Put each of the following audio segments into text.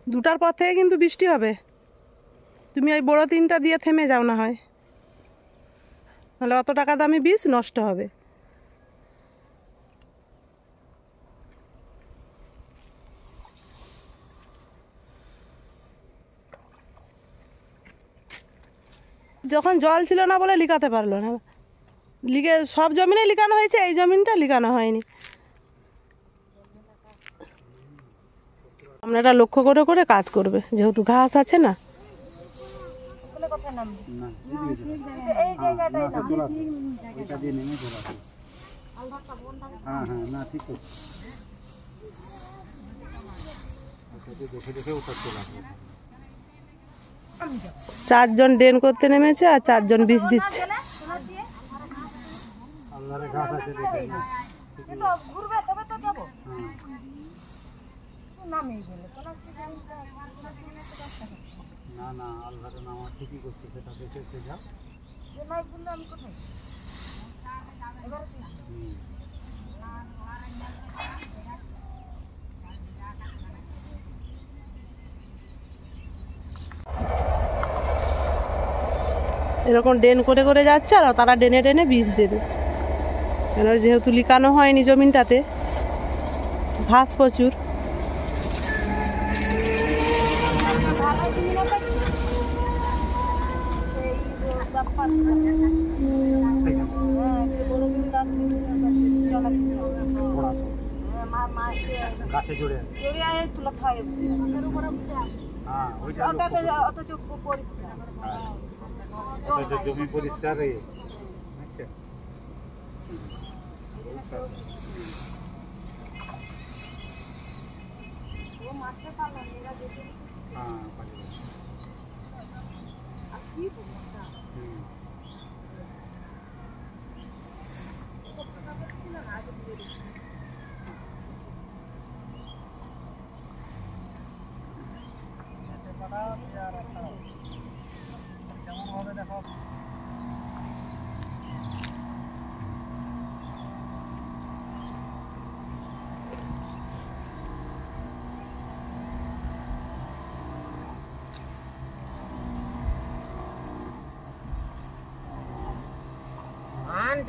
2টার পর থেকে কিন্তু বৃষ্টি হবে। তুমি ওই বড় 3টা দিয়ে থেমে যাও না হয়, নাহলে অত টাকা দামি বীজ নষ্ট হবে। যখন জল ছিল না বলে লিখাতে পারলো না, লিখে সব জমিনে লিখানো হয়েছে, এই জমিনটা লিখানো হয়নি। আপনারা লক্ষ্য করে করে কাজ করবে, যেহেতু ঘাস আছে না। চারজন ড্রেন করতে নেমেছে আর 4জন বীজ দিচ্ছে। এরকম ড্রেন করে করে যাচ্ছে আর তারা ড্রেনে ড্রেনে বীজ দেবে, কেন যেহেতু লিখানো হয়নি জমিনটাতে, ঘাস প্রচুর। জমি পরিষ্কার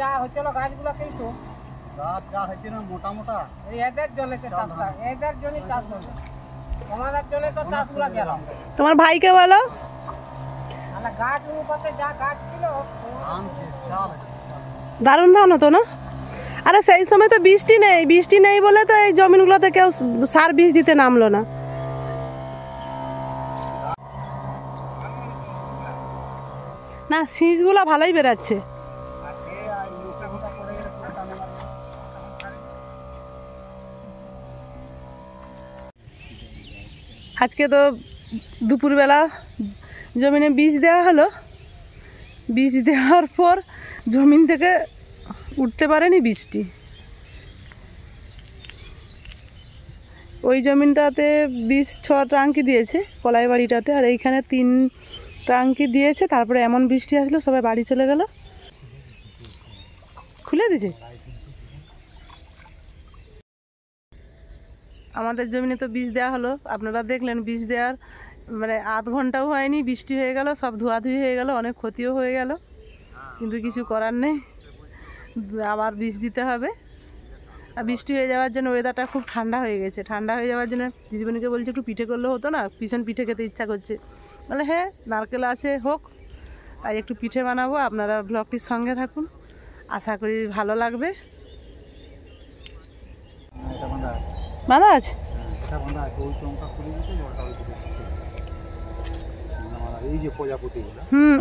যা হচ্ছে না গাছগুলো কিন্তু গাছ যা হচ্ছে না মোটা মোটা, এদের জন্য চাষটা, এদের জন্য চাষ হলো, আমাদের জন্য তো চাষগুলো গেল। তোমার ভাইকে বলো, গাছ অনুপাতে যা গাছ ছিল দারুণ ধান হতো না। আরে সেই সময় তো বৃষ্টি নেই, বৃষ্টি নেই বলে তো এই জমিনগুলোতে কেউ সার বীজ দিতে নামলো না। না শীষগুলো ভালোই বেরাচ্ছে। আজকে তো দুপুরবেলা জমিনে বীজ দেওয়া হলো, বীজ দেওয়ার পর জমিন থেকে উঠতে পারেনি বৃষ্টি। ওই জমিনটাতে বীজ 6 ট্রাঙ্কি দিয়েছে কলাই বাড়িটাতে, আর এইখানে 3 ট্রাঙ্কি দিয়েছে। তারপরে এমন বৃষ্টি আসলো সবাই বাড়ি চলে গেল। খুলে দিয়েছে। আমাদের জমিনে তো বীজ দেওয়া হলো, আপনারা দেখলেন বীজ দেওয়ার মানে আধ ঘন্টাও হয়নি বৃষ্টি হয়ে গেল, সব ধোয়াধুয়ি হয়ে গেল, অনেক ক্ষতিও হয়ে গেল। কিন্তু কিছু করার নেই, আবার বীজ দিতে হবে। আর বৃষ্টি হয়ে যাওয়ার জন্য ওয়েদারটা খুব ঠান্ডা হয়ে গেছে। ঠান্ডা হয়ে যাওয়ার জন্য দিদিমণিকে বলছে একটু পিঠে করলে হতো না, ভীষণ পিঠে খেতে ইচ্ছা করছে। বলে হ্যাঁ নারকেল আছে হোক, তাই একটু পিঠে বানাবো। আপনারা ব্লগটির সঙ্গে থাকুন, আশা করি ভালো লাগবে। বাঁধা আছে,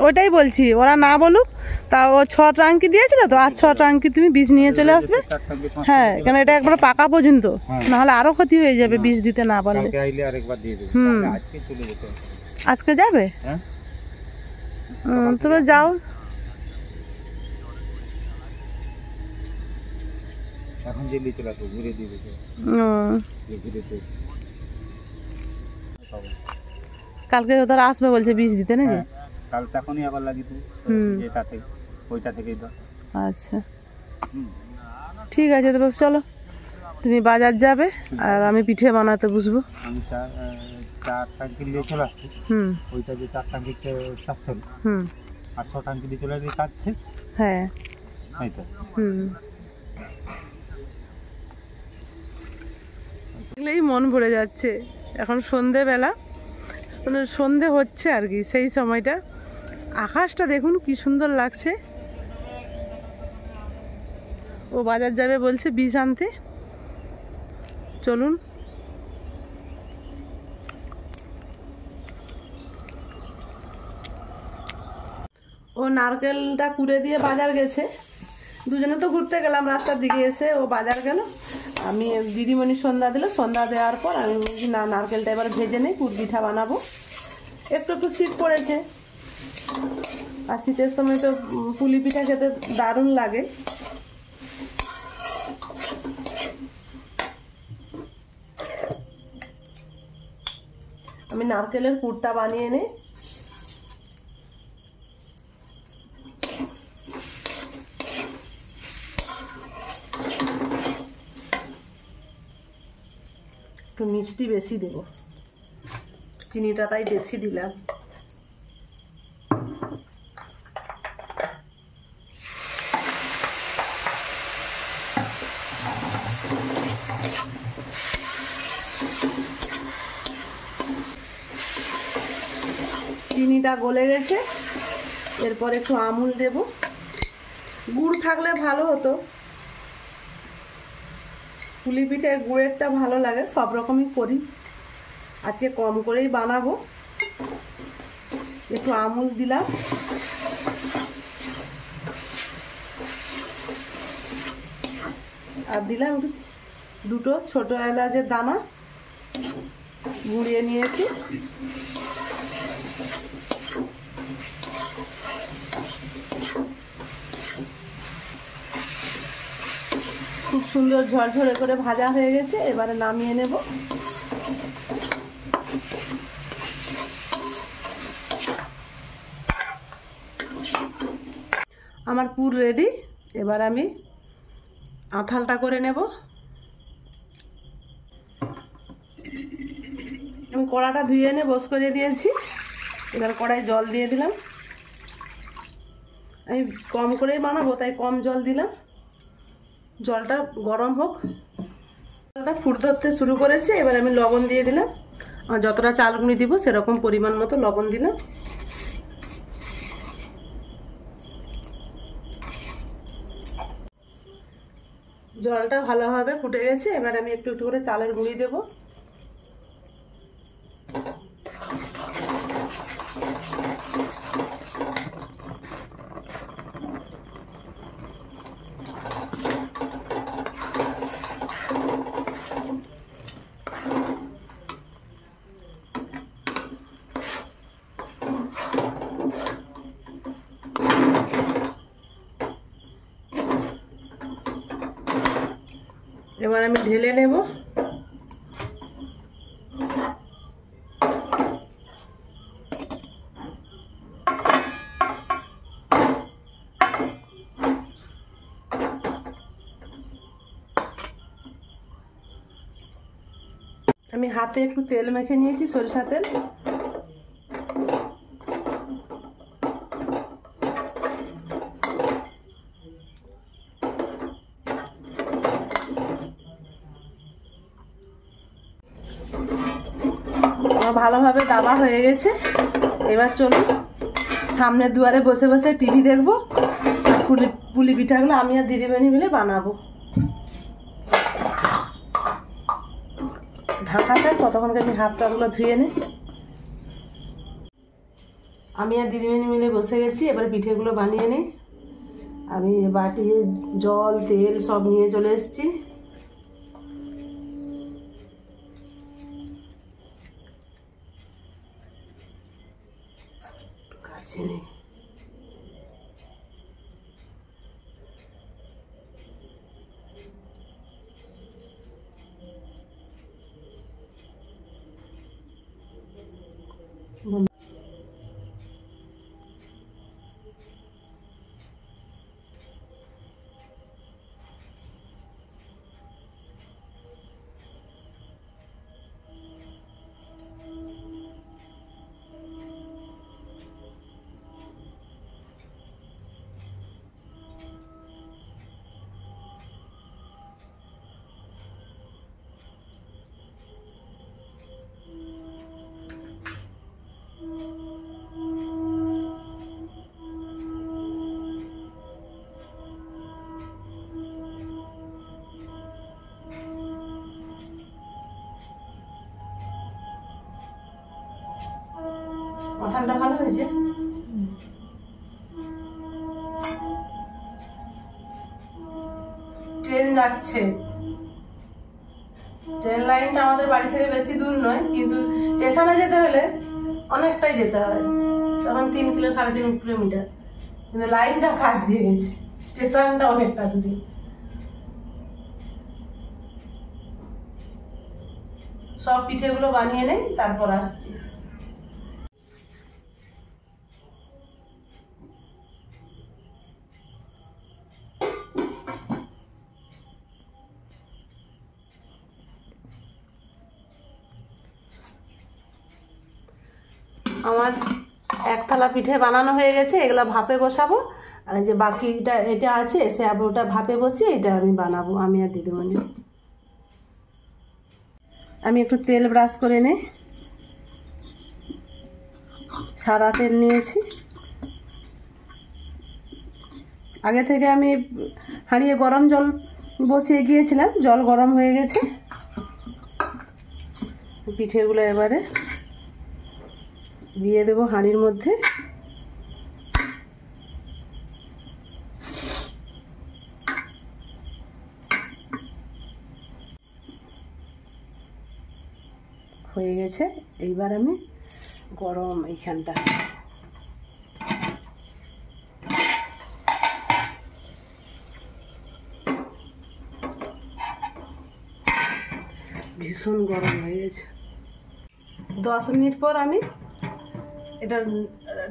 ওইটাই বলছি, ওরা না বলুক তা। ও 6 ট্রাঙ্কি দিয়েছিল তো, আর 6 ট্রাঙ্কি তুমি বীজ নিয়ে চলে আসবে। হ্যাঁ কেন এটা একবার পাকা পর্যন্ত, নাহলে আরো ক্ষতি হয়ে যাবে বীজ দিতে না পারলে। আজকে যাবে, তবে যাও। এখন জেলি চলে আসো, ঘুরে দিয়ে দিতে। কালকে ওরা আসবে বলছে বীজ দিতে নাকি? কাল তখনই আবার লাগি তুই এটাতে, ওইটা থেকেই দাও। আচ্ছা ঠিক আছে, তবে চলো তুমি বাজার যাবে আর আমি পিঠে বানাতে বসবো। আমি 4 ট্যাঙ্কি নিয়ে চলে আসছে, হুম ওইটা যে 4 ট্যাঙ্কিতে চাপছিল হুম আর 6 ট্যাঙ্কি দিয়ে চলে আসলে কাজ শেষ। হ্যাঁ এই তো হুম দেখলেই মন ভরে যাচ্ছে। এখন সন্ধেবেলা, মানে সন্ধে হচ্ছে আর কি, সেই সময়টা আকাশটা দেখুন কি সুন্দর লাগছে। ও বাজার যাবে বলছে বীজ আনতে, চলুন। ও নারকেলটা কুড়ে দিয়ে বাজার গেছে, দুজনে তো ঘুরতে গেলাম, রাস্তার দিকে এসে ও বাজার গেল, আমি দিদিমণি সন্ধ্যা দিল, সন্ধ্যা দেওয়ার পর আমি বলছি না নারকেলটা এবার ভেজে নেই, পুর পিঠা বানাবো। একটু একটু শীত পড়েছে, আর শীতের সময় তো পুলি পিঠা খেতে দারুণ লাগে। আমি নারকেলের পুরটা বানিয়ে নিই। একটু মিষ্টি বেশি দেব, চিনিটা তাই বেশি দিলাম। চিনিটা গলে গেছে, এরপর একটু আমুল দেব। গুড় থাকলে ভালো হতো, পুলি পিঠে গুড়েরটা ভালো লাগে, সব রকমই করি, আজকে কম করেই বানাবো। একটু আমুল দিলাম, আর দিলাম দুটো ছোট এলাচের দানা গুঁড়িয়ে নিয়েছি। খুব সুন্দর ঝরঝরে করে ভাজা হয়ে গেছে, এবারে নামিয়ে নেব। আমার পুর রেডি, এবার আমি আঁথালটা করে নেব। আমি কড়াটা ধুয়ে এনে বস করে দিয়েছি, এবার কড়াই জল দিয়ে দিলাম। আমি কম করেই বানাবো তাই কম জল দিলাম, জলটা গরম হোক। জলটা ফুট ধরতে শুরু করেছে, এবার আমি লবণ দিয়ে দিলাম, আর যতটা চাল গুঁড়ি দিব সেরকম পরিমাণ মতো লবণ দিলাম। জলটা ভালোভাবে ফুটে গেছে, এবার আমি একটু একটু করে চালের গুঁড়ি দেব। এবার আমি ঢেলে নেব। আমি হাতে একটু তেল মেখে নিয়েছি, সরিষা তেল। ভালোভাবে দাবা হয়ে গেছে, এবার চলুন সামনের দুয়ারে বসে বসে টিভি দেখবো, পুলি পিঠাগুলো আমি আর দিদিমণি মিলে বানাবো। ঢাকাতে কতক্ষণ আমি হাত পাগুলো ধুয়ে নে। আমি আর দিদিমণি মিলে বসে গেছি, এবার পিঠেগুলো বানিয়ে নিই। আমি বাটি জল তেল সব নিয়ে চলে এসেছি। কাছে নেই, মাথাটা ভালো হয়েছে। ট্রেন যাচ্ছে, ট্রেন লাইনটা আমাদের বাড়ি থেকে বেশি দূর নয়, কিন্তু স্টেশনে যেতে হলে অনেকটাই যেতে হয়, তখন 3 কিলো 3.5 কিলোমিটার, কিন্তু লাইনটা কাজ দিয়ে গেছে, স্টেশনটা অনেকটা দূরে। সব পিঠেগুলো বানিয়ে নেই, তারপর আসছি। আমার 1 থালা পিঠে বানানো হয়ে গেছে, এগুলো ভাপে বসাবো। আর এই যে বাকিটা এটা আছে, এসে আবার ওটা ভাপে বসিয়ে এটা আমি বানাবো, আমি আর দিদিমণি। আমি একটু তেল ব্রাশ করে নেই, সাদা তেল নিয়েছি। আগে থেকে আমি হাঁড়িয়ে গরম জল বসিয়ে গিয়েছিলাম, জল গরম হয়ে গেছে। পিঠেগুলো এবারে দিয়ে দেবো হাঁড়ির মধ্যে। হয়ে গেছে, এইবার আমি গরম এইখানটা ভীষণ গরম হয়ে গেছে। 10 মিনিট পর আমি এটা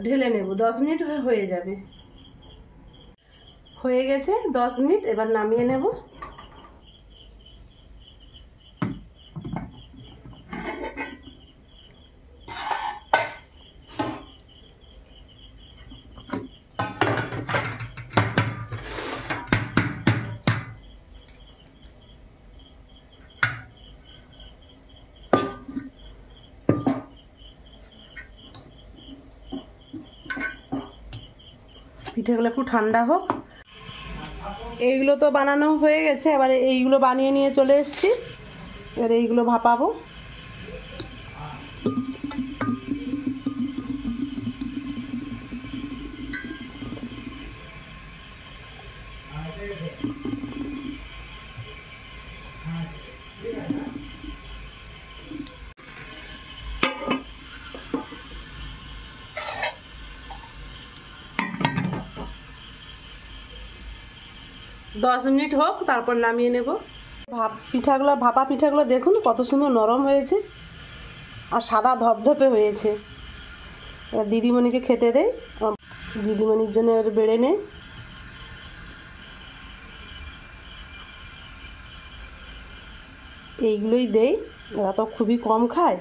ঢেলে নেব, 10 মিনিট হয়ে যাবে। হয়ে গেছে 10 মিনিট, এবার নামিয়ে নেব। পিঠেগুলো একটু ঠান্ডা হোক। এইগুলো তো বানানো হয়ে গেছে, এবারে এইগুলো বানিয়ে নিয়ে চলে এসেছি, এবারে এইগুলো ভাপাবো। দশ মিনিট হোক, তারপর নামিয়ে নেব। ভাপা পিঠাগুলো দেখুন কত সুন্দর নরম হয়েছে আর সাদা ধপধপে হয়েছে। এবার দিদিমণিকে খেতে দেয়, দিদিমণির জন্য এবার বেড়ে নেয়। এইগুলোই দেই, এরা তো খুবই কম খায়।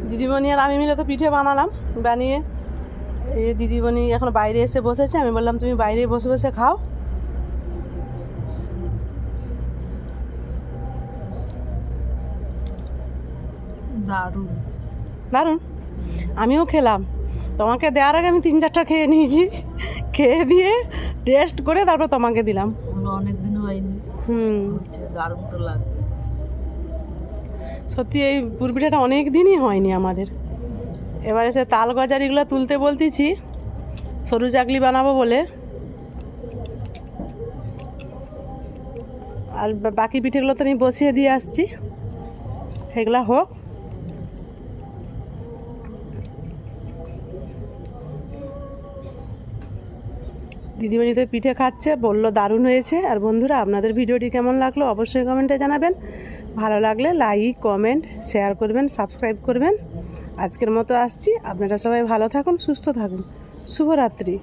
দিদিমণি আর আমি মিলে তো পিঠে বানালাম, বানিয়ে এই যে দিদিমণি এখন বাইরে এসে বসেছে, আমি বললাম তুমি বাইরে বসে বসে খাও। দারুণ দারুণ, আমিও খেলাম। তোমাকে দেওয়ার আগে আমি 3-4টা খেয়ে নিয়েছি, খেয়ে দিয়ে টেস্ট করে তারপর তোমাকে দিলাম। অনেকদিন হয়নি, দারুণ তো লাগবে সত্যি। এই পুর পিঠাটা অনেক দিনই হয়নি আমাদের। এবার এসে তাল গজারিগুলো তুলতে বলতেছি, সরু চাকলি বানাবো বলে। আর বাকি পিঠেগুলো তো আমি বসিয়ে দিয়ে আসছি, সেগুলো হোক। দিদিমণি তো পিঠে খাচ্ছে, বললো দারুণ হয়েছে। আর বন্ধুরা, আপনাদের ভিডিওটি কেমন লাগলো অবশ্যই কমেন্টে জানাবেন। ভালো লাগলে লাইক, কমেন্ট, শেয়ার করবেন, সাবস্ক্রাইব করবেন। আজকের মতো আসছি, আপনারা সবাই ভালো থাকুন, সুস্থ থাকুন। শুভরাত্রি।